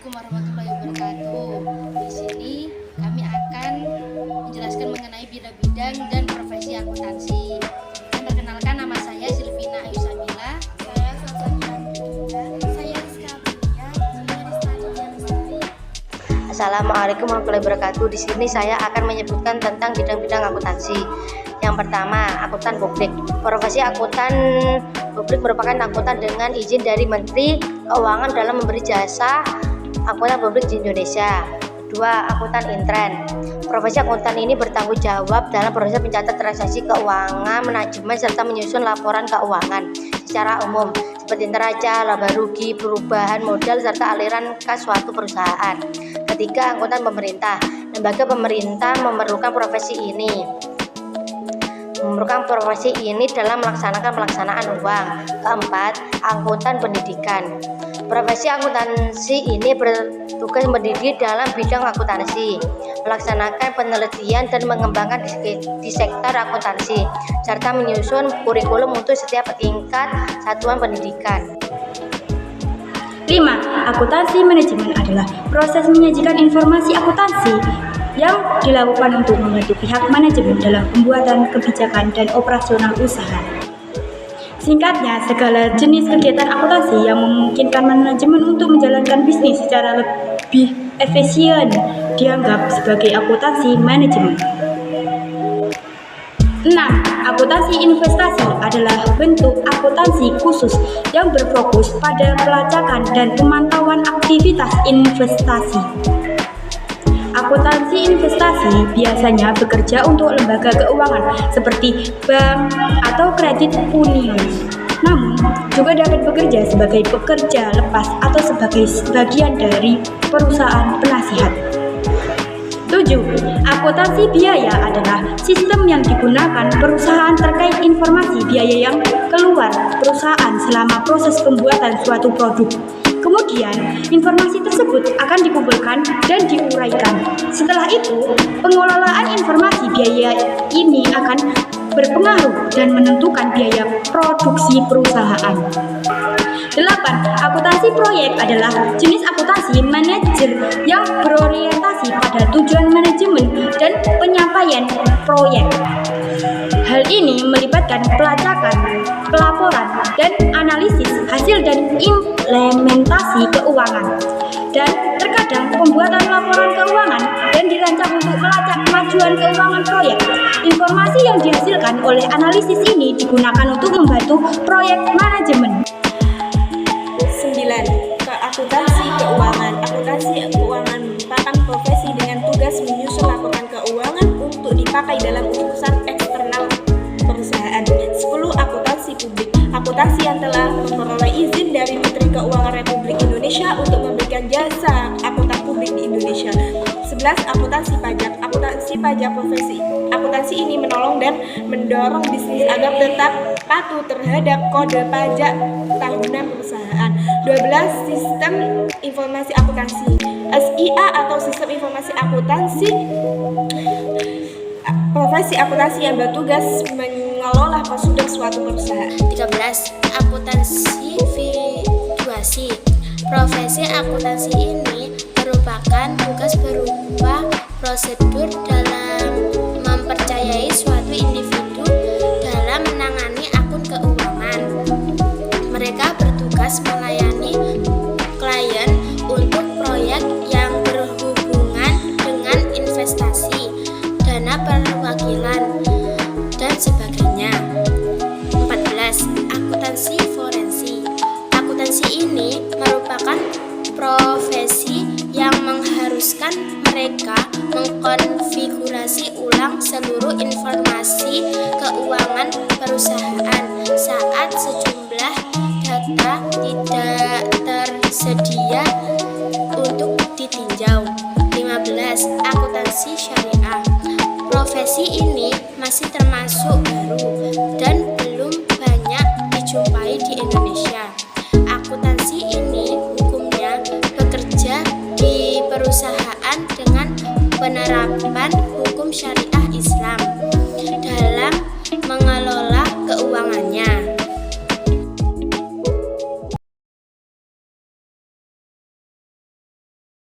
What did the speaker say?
Assalamualaikum warahmatullahi wabarakatuh. Di sini kami akan menjelaskan mengenai bidang-bidang dan profesi akuntansi. Perkenalkan, nama saya Silvina Ayusabila. Saya Sasana Dinda. Saya Rizka Aprilia. Saya Rizka Lestari. Assalamualaikum warahmatullahi wabarakatuh. Di sini saya akan menyebutkan tentang bidang-bidang akuntansi. Yang pertama, akuntan publik. Profesi akuntan publik merupakan akuntan dengan izin dari Menteri Keuangan dalam memberi jasa akuntan publik di Indonesia. Kedua, akuntan intern. Profesi akuntan ini bertanggung jawab dalam proses mencatat transaksi keuangan, manajemen, serta menyusun laporan keuangan secara umum seperti neraca, laba rugi, perubahan modal, serta aliran kas suatu perusahaan. Ketiga, akuntan pemerintah. Lembaga pemerintah memerlukan profesi ini dalam pelaksanaan uang. Keempat, akuntan pendidikan. Profesi akuntansi ini bertugas mendidik dalam bidang akuntansi, melaksanakan penelitian dan mengembangkan di sektor akuntansi, serta menyusun kurikulum untuk setiap tingkat satuan pendidikan. 5. Akuntansi manajemen adalah proses menyajikan informasi akuntansi yang dilakukan untuk membantu pihak manajemen dalam pembuatan kebijakan dan operasional usaha. Singkatnya, segala jenis kegiatan akuntansi yang memungkinkan manajemen untuk menjalankan bisnis secara lebih efisien dianggap sebagai akuntansi manajemen. 6. Akuntansi investasi adalah bentuk akuntansi khusus yang berfokus pada pelacakan dan pemantauan aktivitas investasi. Akuntansi investasi biasanya bekerja untuk lembaga keuangan seperti bank atau kredit union. Namun, juga dapat bekerja sebagai pekerja lepas atau sebagai bagian dari perusahaan penasihat. 7. Akuntansi biaya adalah sistem yang digunakan perusahaan terkait informasi biaya yang keluar perusahaan selama proses pembuatan suatu produk. Kemudian, informasi tersebut akan dikumpulkan dan diuraikan. Setelah itu, pengelolaan informasi biaya ini akan berpengaruh dan menentukan biaya produksi perusahaan. 8. Akuntansi proyek adalah jenis akuntansi manajer yang berorientasi pada tujuan manajemen dan penyampaian proyek. Hal ini melibatkan pelacakan, pelaporan, dan analisis hasil dan implementasi keuangan. Dan terkadang pembuatan laporan keuangan dan dirancang untuk melacak kemajuan keuangan proyek. Informasi yang dihasilkan oleh analisis ini digunakan untuk membantu proyek manajemen. 9. Akuntansi keuangan. Akuntansi keuangan merupakan profesi dengan tugas menyusun laporan keuangan untuk dipakai dalam urusan eksternal perusahaan. 10. Akuntansi publik. Akuntansi yang telah memperoleh izin dari Menteri Keuangan Republik Indonesia untuk memberikan jasa akuntan publik di Indonesia. 11. Akuntansi pajak. Akuntansi pajak profesi akuntansi ini menolong dan mendorong bisnis agar tetap patuh terhadap kode pajak tahunan perusahaan. 12. Sistem informasi akuntansi. SIA atau sistem informasi akuntansi, profesi akuntansi yang bertugas mengelola prosedur suatu perusahaan. 13. Akuntansi fiduasi. Profesi akuntansi ini merupakan tugas berupa prosedur dalam mempercayai suatu individu dalam menangani akun keuangan. Mereka bertugas melayani klien untuk proyek yang berhubungan dengan investasi, dana perwakilan, dan sebagainya. 14. Akuntansi forensik. Akuntansi ini merupakan profesi yang mengharuskan mereka mengkonfigurasi ulang seluruh informasi keuangan perusahaan saat sejumlah data tidak tersedia untuk ditinjau. 15. Akuntansi syariah. Profesi ini masih termasuk baru dan belum banyak dijumpai di Indonesia.